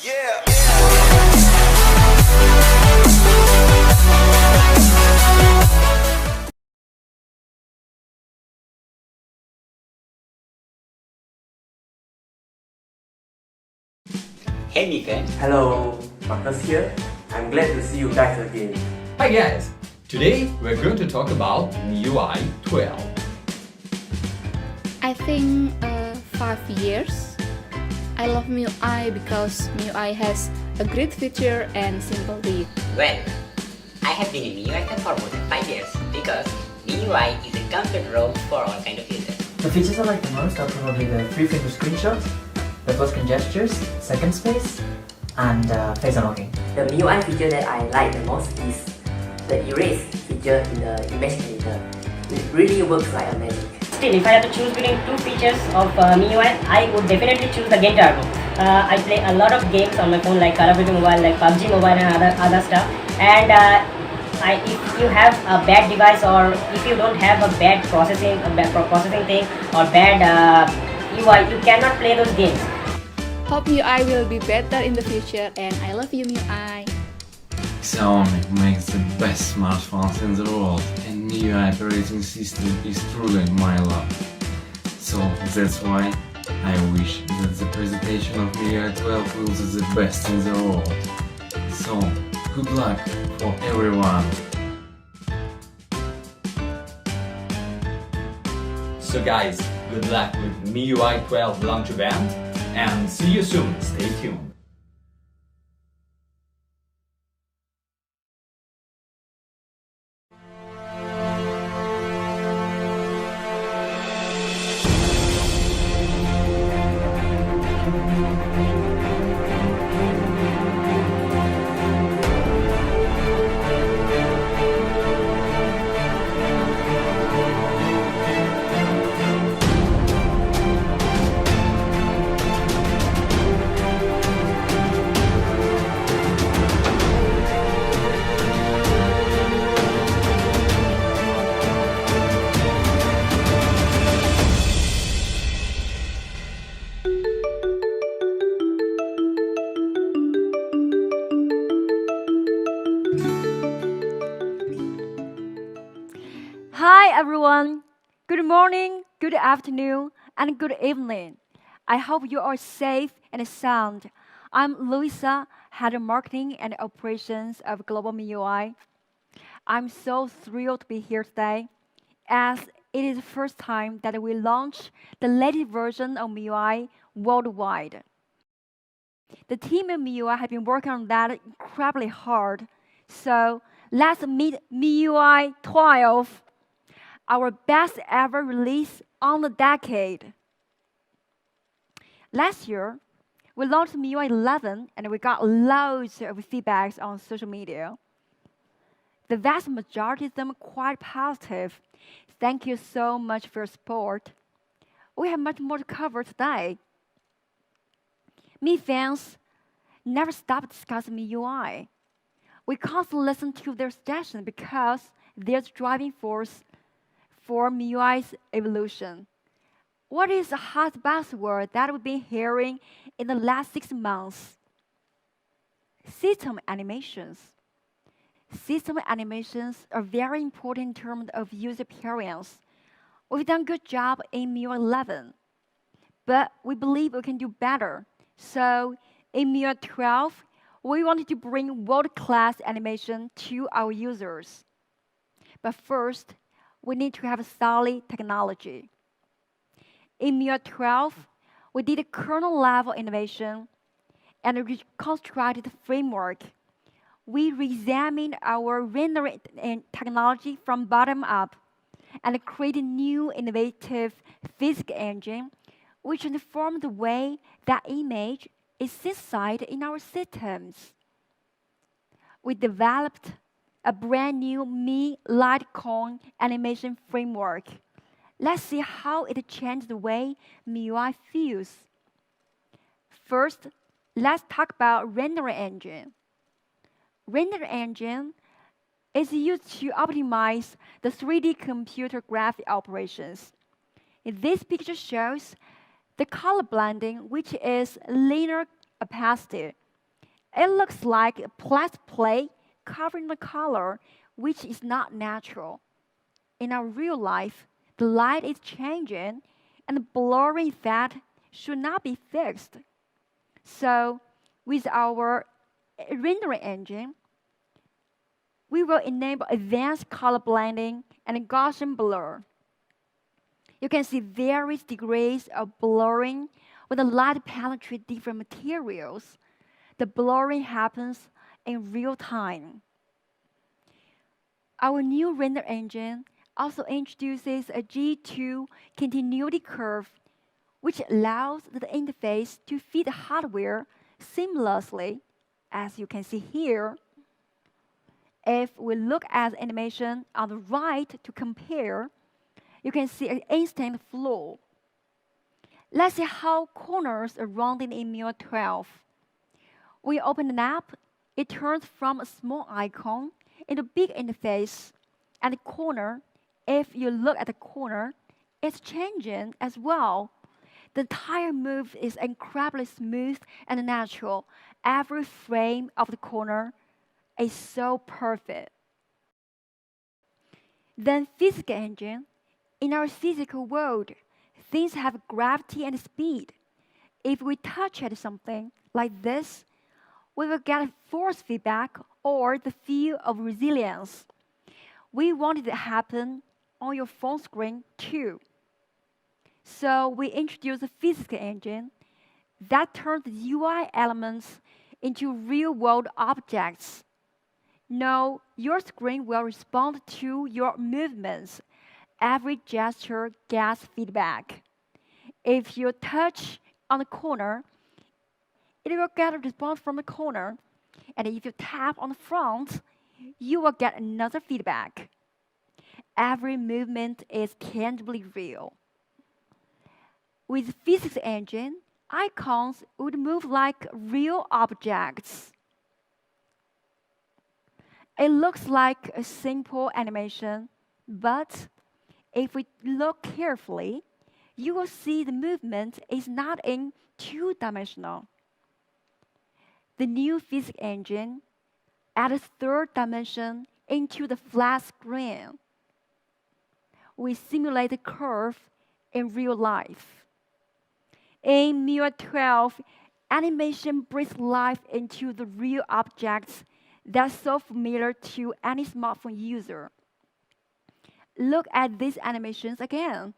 Hey Mika. Hello, Marcus here. I'm glad to see you guys again. Hi guys! Today we're going to talk about MIUI 12. I think 5 years. I love MIUI because MIUI has a great feature and simple to use. Well, I have been in MIUI for more than 5 years because MIUI is a comfort role for all kind of users. The features I like the most are probably the 3-finger screenshot, the plus-screen gestures, second space, and face unlocking. The MIUI feature that I like the most is the erase feature in the image editor. It really works like a magic. Still, if I have to choose between two features of MIUI, I would definitely choose the game turbo. I play a lot of games on my phone like Call of Duty Mobile, like PUBG Mobile and other stuff. And if you have a bad device or if you don't have a bad processing thing or bad UI, you cannot play those games. Hope MIUI will be better in the future, and I love you MIUI. XIAOMI makes the best smartphones in the world, and MIUI operating system is truly my love. So that's why I wish that the presentation of MIUI 12 will be the best in the world. So good luck for everyone. So guys, good luck with MIUI 12 launch event and see you soon. Stay tuned. Hi everyone, good morning, good afternoon, and good evening. I hope you are safe and sound. I'm Louisa, Head of Marketing and Operations of Global MIUI. I'm so thrilled to be here today, as it is the first time that we launch the latest version of MIUI worldwide. The team at MIUI has been working on that incredibly hard, so let's meet MIUI 12. Our best ever release on the decade. Last year, we launched MIUI 11 and we got loads of feedbacks on social media. The vast majority of them quite positive. Thank you so much for your support. We have much more to cover today. Mi fans never stop discussing MIUI. We constantly listen to their suggestions because they're the driving force for MIUI's evolution. What is the hot buzzword that we've been hearing in the last 6 months? System animations. System animations are very important in terms of user experience. We've done a good job in MIUI 11, but we believe we can do better. So in MIUI 12, we wanted to bring world-class animation to our users. But first, we need to have a solid technology. In MIUI 12, we did a kernel-level innovation and a reconstructed framework. We re-examined our rendering technology from bottom up and created a new innovative physics engine which transformed the way that image is synthesized in our systems. We developed a brand new Mi Litecoin animation framework. Let's see how it changed the way MIUI feels. First, let's talk about render engine. Render engine is used to optimize the 3D computer graphic operations. This picture shows the color blending, which is linear opacity. It looks like a plastic plate covering the color, which is not natural. In our real life, the light is changing and the blurring effect should not be fixed. So, with our rendering engine, we will enable advanced color blending and Gaussian blur. You can see various degrees of blurring when the light penetrates different materials. The blurring happens in real time. Our new render engine also introduces a G2 continuity curve, which allows the interface to feed the hardware seamlessly, as you can see here. If we look at the animation on the right to compare, you can see an instant flow. Let's see how corners are rounded in MIUI 12. When you open an app, it turns from a small icon into a big interface. And the corner, if you look at the corner, it's changing as well. The entire move is incredibly smooth and natural. Every frame of the corner is so perfect. Then physics engine. In our physical world, things have gravity and speed. If we touch at something like this, we will get force feedback or the feel of resilience. We want it to happen on your phone screen too. So we introduced a physics engine that turns the UI elements into real-world objects. Now, your screen will respond to your movements. Every gesture gets feedback. If you touch on the corner, it will get a response from the corner. And if you tap on the front, you will get another feedback. Every movement is tangibly real. With physics engine, icons would move like real objects. It looks like a simple animation, but if we look carefully, you will see the movement is not in two-dimensional. The new physics engine adds a third dimension into the flat screen. We simulate the curve in real life. In MIUI 12, animation brings life into the real objects that's so familiar to any smartphone user. Look at these animations again.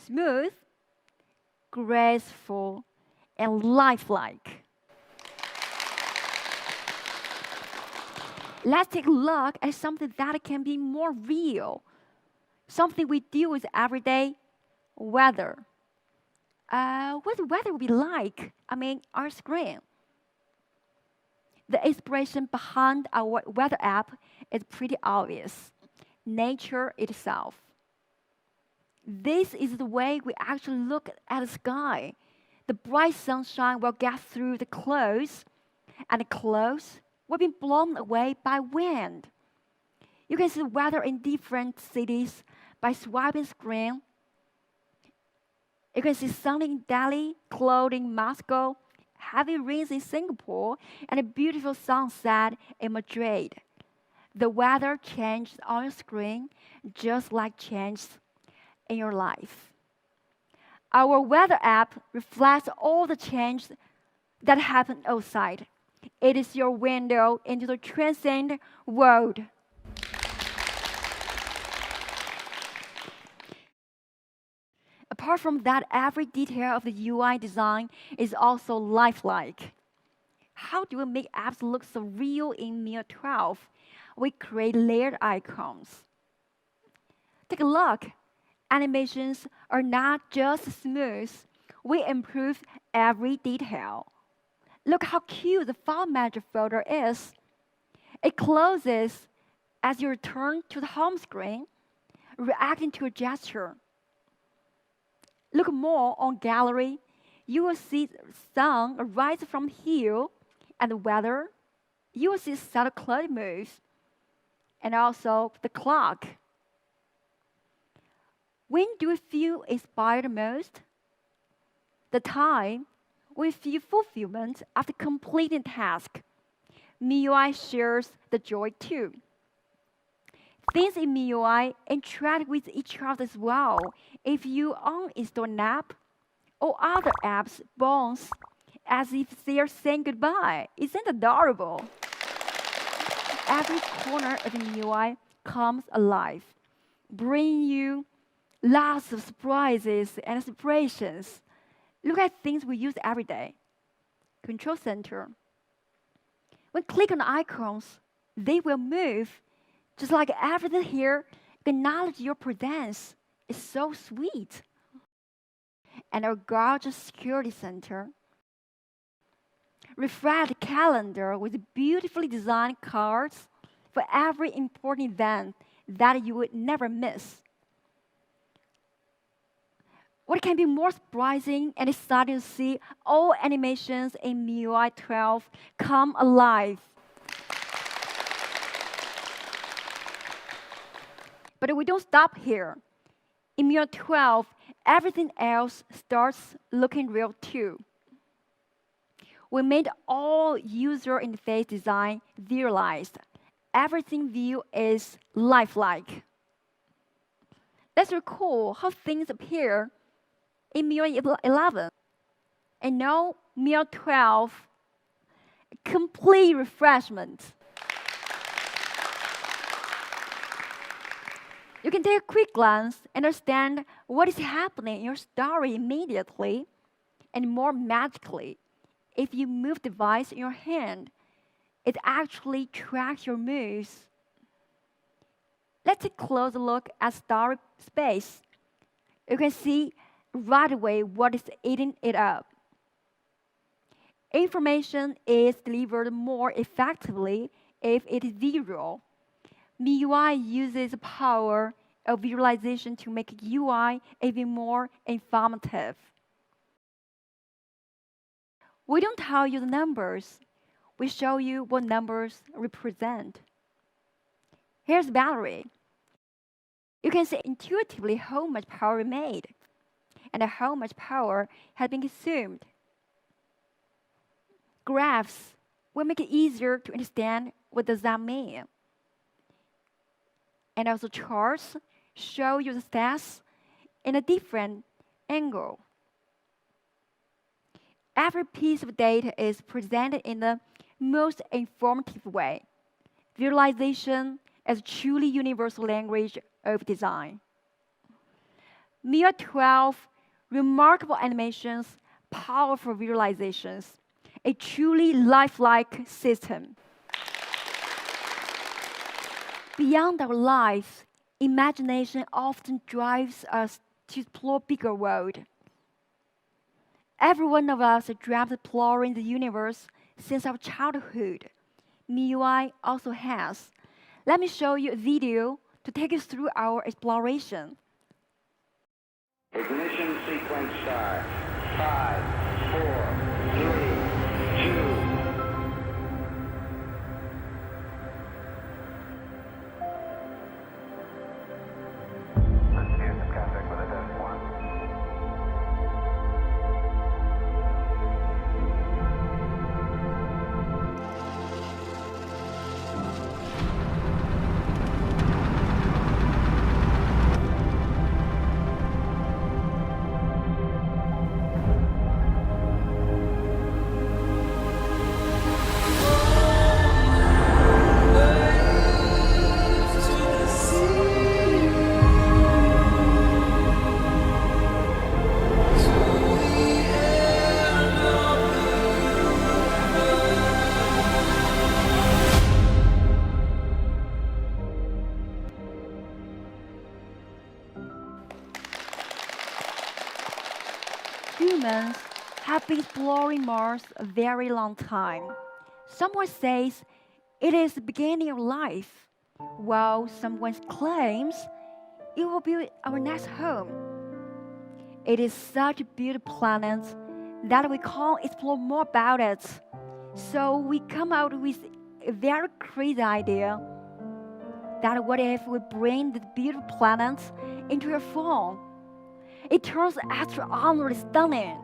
Smooth, graceful, and lifelike. Let's take a look at something that can be more real. Something we deal with every day, weather. What the weather will be like, our screen. The inspiration behind our weather app is pretty obvious. Nature itself. This is the way we actually look at the sky. The bright sunshine will get through the clouds, and the clouds will be blown away by wind. You can see the weather in different cities by swiping screen. You can see sunny in Delhi, cloudy in Moscow, heavy rains in Singapore, and a beautiful sunset in Madrid. The weather changes on your screen just like changes in your life. Our weather app reflects all the changes that happen outside. It is your window into the transcendent world. Apart from that, every detail of the UI design is also lifelike. How do we make apps look so real in MIUI 12? We create layered icons. Take a look. Animations are not just smooth. We improve every detail. Look how cute the file manager folder is. It closes as you return to the home screen, reacting to a gesture. Look more on gallery. You will see the sun rise from hill, and the weather. You will see subtle cloud moves, and also the clock. When do you feel inspired most? The time we feel fulfillment after completing a task. MIUI shares the joy too. Things in MIUI interact with each other as well. If you uninstall an app, or other apps bounce as if they are saying goodbye. Isn't it adorable? Every corner of the MIUI comes alive, bringing you lots of surprises and inspirations. Look at things we use every day. Control center. When click on the icons, they will move. Just like everything here, acknowledge your presence. It's so sweet. And our gorgeous security center. Refresh calendar with beautifully designed cards for every important event that you would never miss. What can be more surprising and exciting to see all animations in MIUI 12 come alive. But we don't stop here. In MIUI 12, everything else starts looking real too. We made all user interface design visualized. Everything view is lifelike. Let's recall how things appear in MIUI 11. And now MIUI 12, complete refreshment. You can take a quick glance and understand what is happening in your story immediately and more magically. If you move the device in your hand, it actually tracks your moves. Let's take a closer look at story space. You can see right away what is eating it up. Information is delivered more effectively if it is visual. MIUI uses the power of visualization to make UI even more informative. We don't tell you the numbers. We show you what numbers represent. Here's the battery. You can see intuitively how much power we made and how much power has been consumed. Graphs will make it easier to understand what does that mean. And also charts show you the stats in a different angle. Every piece of data is presented in the most informative way. Visualization as a truly universal language of design. MIUI 12, remarkable animations, powerful visualizations, a truly lifelike system. Beyond our lives, imagination often drives us to explore bigger world. Every one of us has dreamt of exploring the universe since our childhood. MIUI also has. Let me show you a video to take us through our exploration. Ignition sequence start. 5, 4, 3, 2. Humans have been exploring Mars a very long time. Someone says it is the beginning of life, while someone claims it will be our next home. It is such a beautiful planet that we can't explore more about it. So we come out with a very crazy idea that what if we bring the beautiful planet into a phone? It turns extraordinarily stunning.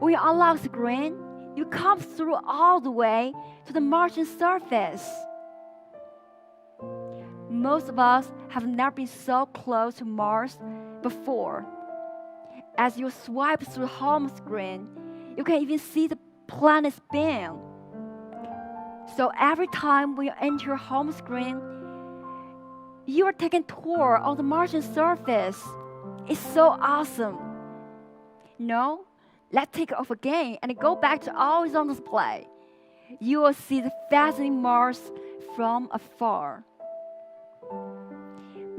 When you unlock the screen, you come through all the way to the Martian surface. Most of us have never been so close to Mars before. As you swipe through the home screen, you can even see the planet spin. So every time when you enter your home screen, you are taking a tour of the Martian surface. It's so awesome. No, let's take it off again and go back to always on display. You will see the fascinating Mars from afar.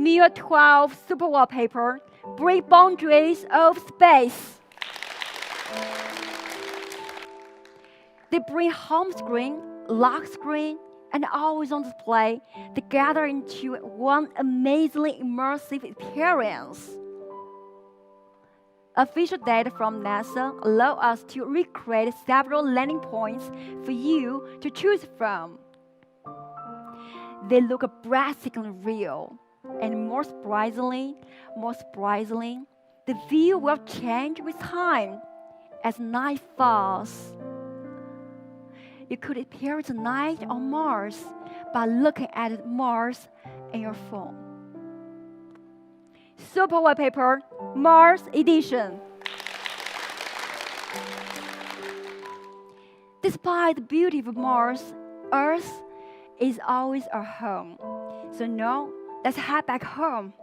MIUI 12 Super Wallpaper break boundaries of space. They bring home screen, lock screen, and always on display together into one amazingly immersive experience. Official data from NASA allow us to recreate several landing points for you to choose from. They look breathtakingly real, and more surprisingly, the view will change with time as night falls. You could experience the night on Mars by looking at Mars in your phone. Super Wallpaper Mars Edition. Despite the beauty of Mars, Earth is always our home. So now, let's head back home.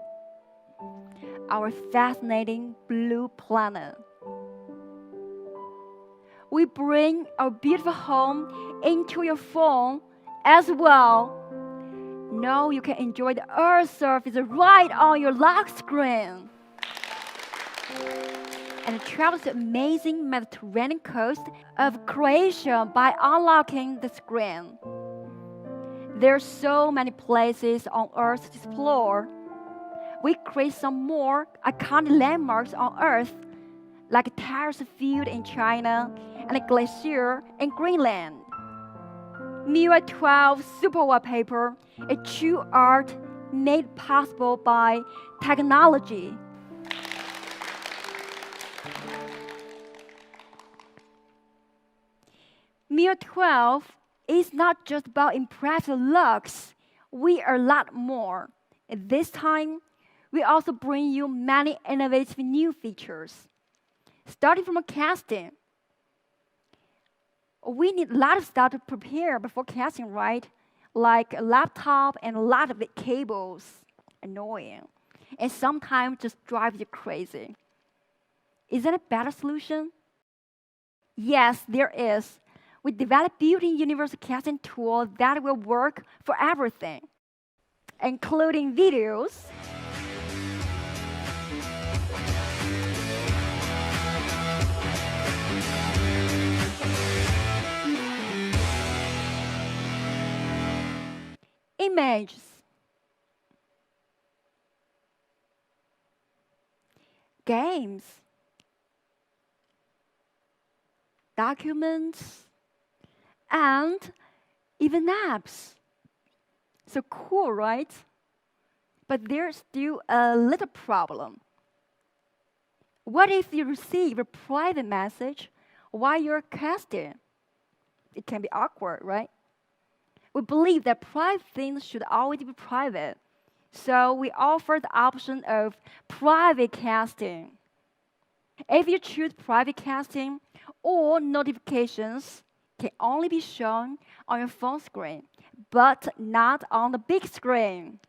Our fascinating blue planet. We bring our beautiful home into your phone as well. Now you can enjoy the Earth's surface right on your lock screen. And travel to the amazing Mediterranean coast of Croatia by unlocking the screen. There are so many places on Earth to explore. We create some more iconic landmarks on Earth, like a terrace field in China and a glacier in Greenland. MIUI 12 Super Wallpaper, a true art made possible by technology. MIUI 12 is not just about impressive looks. We are a lot more. At this time, we also bring you many innovative new features. Starting from casting. We need a lot of stuff to prepare before casting, right? Like a laptop and a lot of cables. Annoying. And sometimes just drives you crazy. Is that a better solution? Yes, there is. We developed built-in universal casting tool that will work for everything, including videos, images, games, documents, and even apps. So cool, right? But there's still a little problem. What if you receive a private message while you're casting? It can be awkward, right? We believe that private things should always be private. So we offer the option of private casting. If you choose private casting, all notifications can only be shown on your phone screen, but not on the big screen.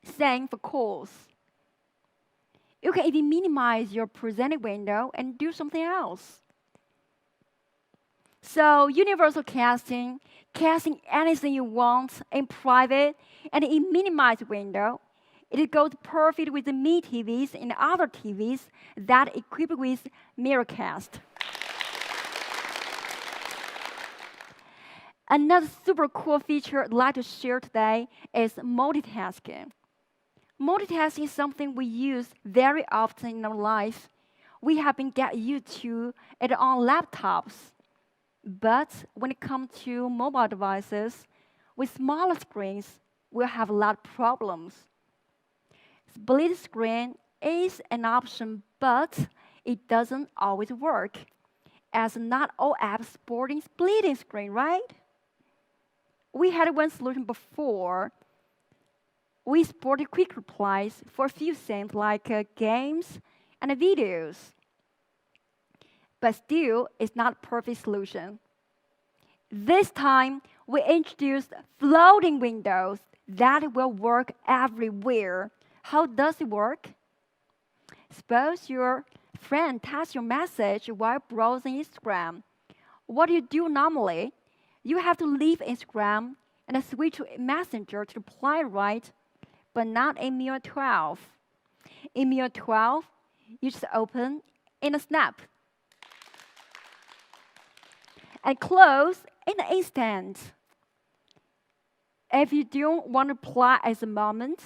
Same for calls. You can even minimize your presented window and do something else. So universal casting, casting anything you want in private and in minimized window, it goes perfect with the Mi TVs and other TVs that equipped with Mirrorcast. Another super cool feature I'd like to share today is multitasking. Multitasking is something we use very often in our life. We have been getting used to it on laptops. But when it comes to mobile devices, with smaller screens, we'll have a lot of problems. Split screen is an option, but it doesn't always work. as not all apps supporting splitting screen, right? We had one solution before. We supported quick replies for a few things like games and videos. But still, it's not a perfect solution. This time, we introduced floating windows that will work everywhere. How does it work? Suppose your friend types your message while browsing Instagram. What do you do normally? You have to leave Instagram and switch to Messenger to reply, right? But not in MIUI 12. In MIUI 12, you just open in a snap and close in an instant. If you don't want to reply at the moment,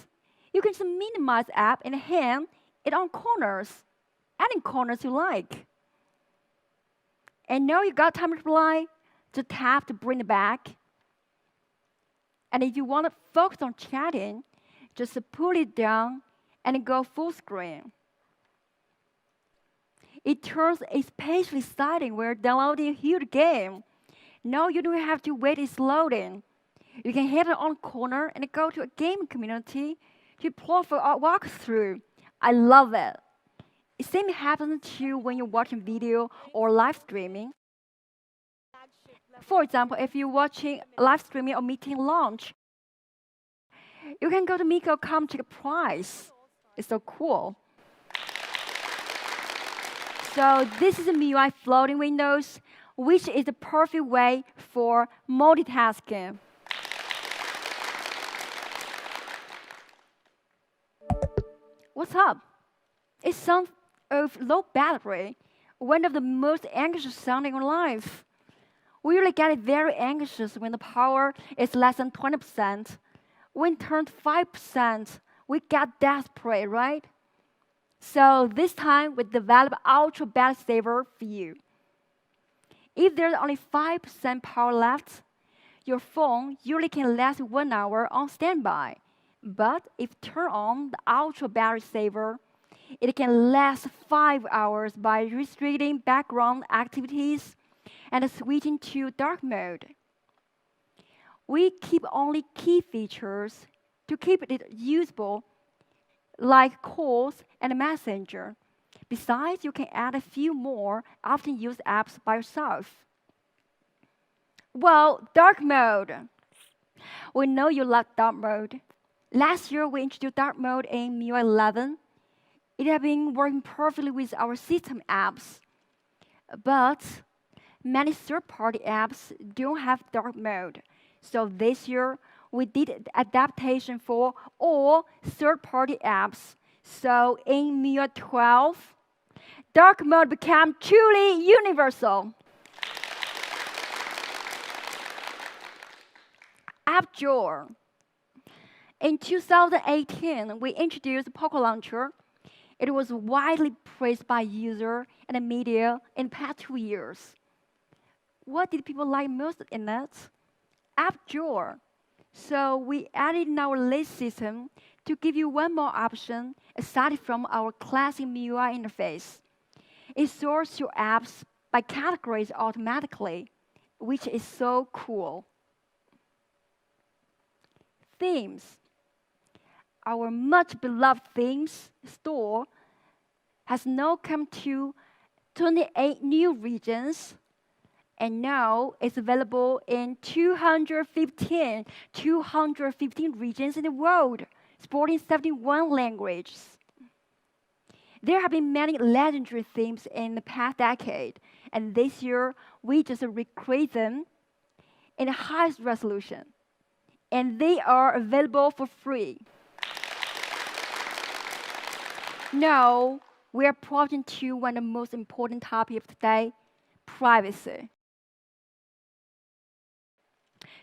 you can just minimize the app and hang it on corners, any corners you like. And now you got time to reply, just tap to bring it back. And if you want to focus on chatting, just pull it down and go full screen. It turns especially exciting when you're downloading a huge game. Now you don't have to wait it's loading. You can hit it on corner and go to a gaming community to play for a walkthrough. I love it. The same happens too when you're watching video or live streaming. For example, if you're watching live streaming or meeting launch, you can go to Miko.com to get a prize. It's so cool. So this is a MIUI floating windows, which is the perfect way for multitasking. What's up? It sounds of low battery, one of the most anxious sounding in life. We really get very anxious when the power is less than 20%. When it turns 5%, we get desperate, right? So this time we develop ultra battery saver for you. If there's only 5% power left, your phone usually can last 1 hour on standby. But if turn on the ultra battery saver, it can last 5 hours by restricting background activities and switching to dark mode. We keep only key features to keep it usable, like calls and messenger. Besides, you can add a few more often used apps by yourself. Well, dark mode. We know you love dark mode. Last year, we introduced dark mode in MIUI 11. It has been working perfectly with our system apps. But many third-party apps don't have dark mode. So this year, we did adaptation for all third-party apps. So in MIUI 12, dark mode became truly universal. App Drawer. In 2018, we introduced Poco Launcher. It was widely praised by users and the media in the past 2 years. What did people like most in it? App Drawer. So we added in our list system to give you one more option aside from our classic MIUI interface. It sorts your apps by categories automatically, which is so cool. Themes. Our much beloved themes store has now come to 28 new regions, and now it's available in 215 regions in the world, supporting 71 languages. There have been many legendary themes in the past decade, and this year we just recreate them in the highest resolution, and they are available for free. Now, we are approaching to one of the most important topics of today, privacy.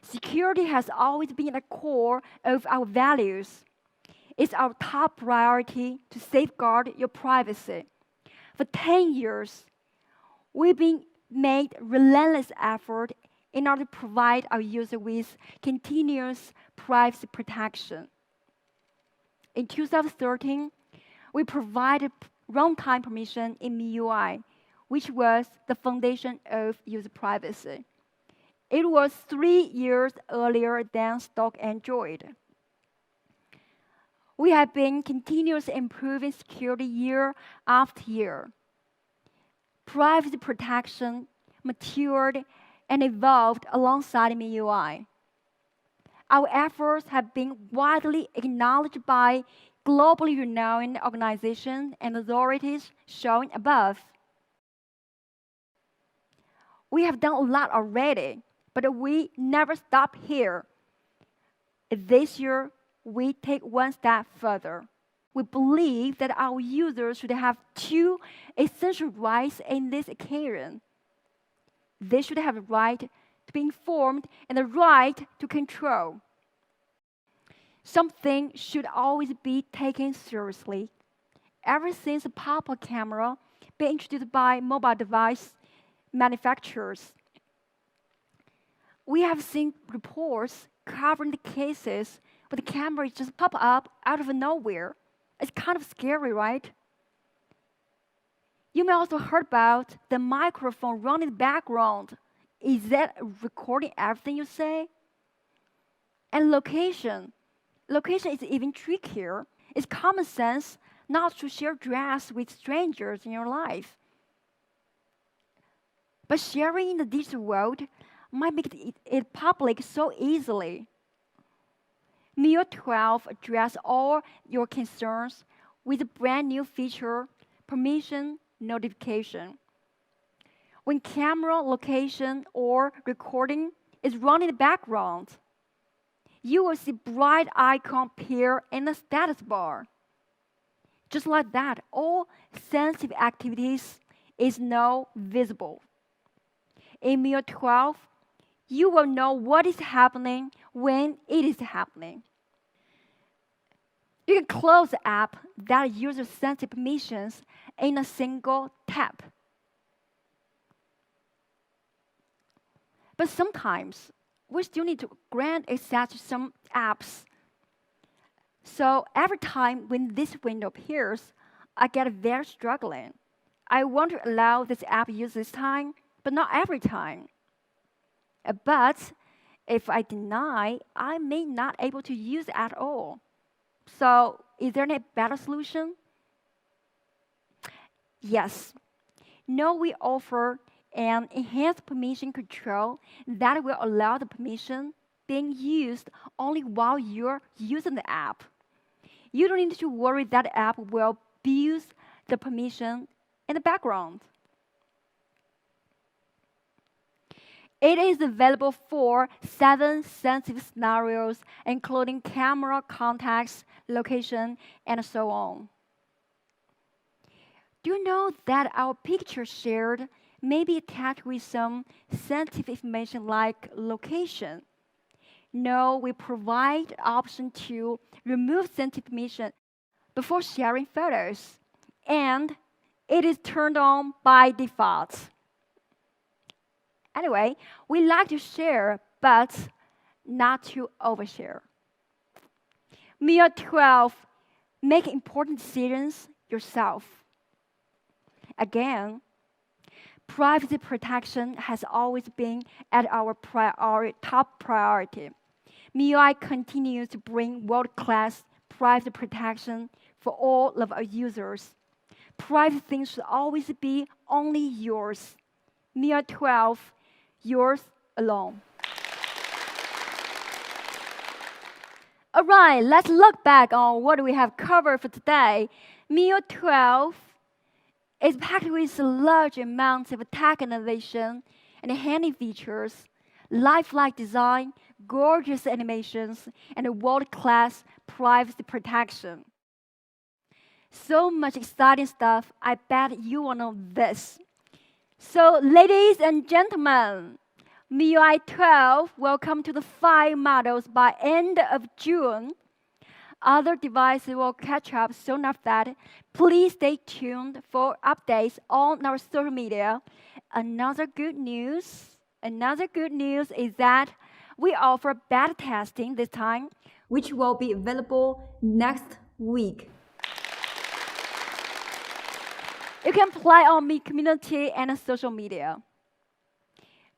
Security has always been at the core of our values. It's our top priority to safeguard your privacy. For 10 years, we've been made relentless effort in order to provide our users with continuous privacy protection. In 2013, we provided runtime permission in MIUI, which was the foundation of user privacy. It was 3 years earlier than stock Android. We have been continuously improving security year after year. Privacy protection matured and evolved alongside MIUI. Our efforts have been widely acknowledged by globally renowned organizations and authorities shown above. We have done a lot already, but we never stop here. This year, we take one step further. We believe that our users should have 2 essential rights in this occasion. They should have the right to be informed and the right to control. Something should always be taken seriously. Ever since the pop-up camera being introduced by mobile device manufacturers, we have seen reports covering the cases where the camera just pop up out of nowhere. It's kind of scary, right? You may also heard about the microphone running in the background. Is that recording everything you say? And location. Location is even trickier. It's common sense not to share dress with strangers in your life. But sharing in the digital world might make it public so easily. MIUI 12 addresses all your concerns with a brand new feature, permission notification. When camera, location, or recording is running in the background, you will see bright icon appear in the status bar. Just like that, all sensitive activities is now visible. In MIUI 12, you will know what is happening when it is happening. You can close the app that uses sensitive permissions in a single tap. But sometimes, we still need to grant access to some apps. So every time when this window appears, I get very struggling. I want to allow this app use this time, but not every time. But if I deny, I may not able to use it at all. So is there a better solution? Yes. Now we offer an enhanced permission control that will allow the permission being used only while you're using the app. You don't need to worry that the app will abuse the permission in the background. It is available for 7 sensitive scenarios, including camera, contacts, location, and so on. Do you know that our picture shared may be attached with some sensitive information like location? No, we provide the option to remove sensitive information before sharing photos, and it is turned on by default. Anyway, we like to share, but not to overshare. MIUI 12, make important decisions yourself. Again, privacy protection has always been at our top priority. MIUI continues to bring world-class privacy protection for all of our users. Private things should always be only yours. MIUI 12, yours alone. All right, let's look back on what we have covered for today. MIUI 12 is packed with large amounts of tech innovation and handy features, lifelike design, gorgeous animations, and world-class privacy protection. So much exciting stuff, I bet you want to know this. So, ladies and gentlemen, MIUI 12 will come to the 5 models by end of June. Other devices will catch up soon after that. Please stay tuned for updates on our social media. Another good news is that we offer beta testing this time, which will be available next week. you can play on Mi community and social media.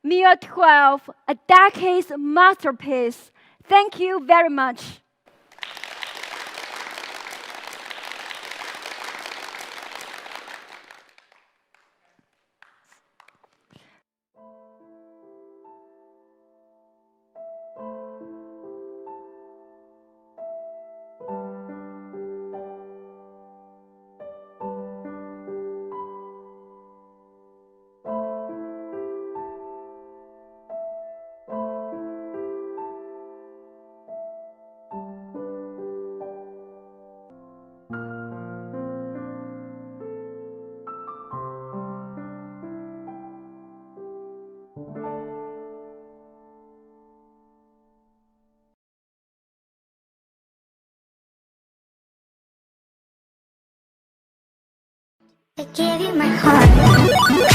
MIUI 12, a decade's masterpiece. Thank you very much. I gave you my heart.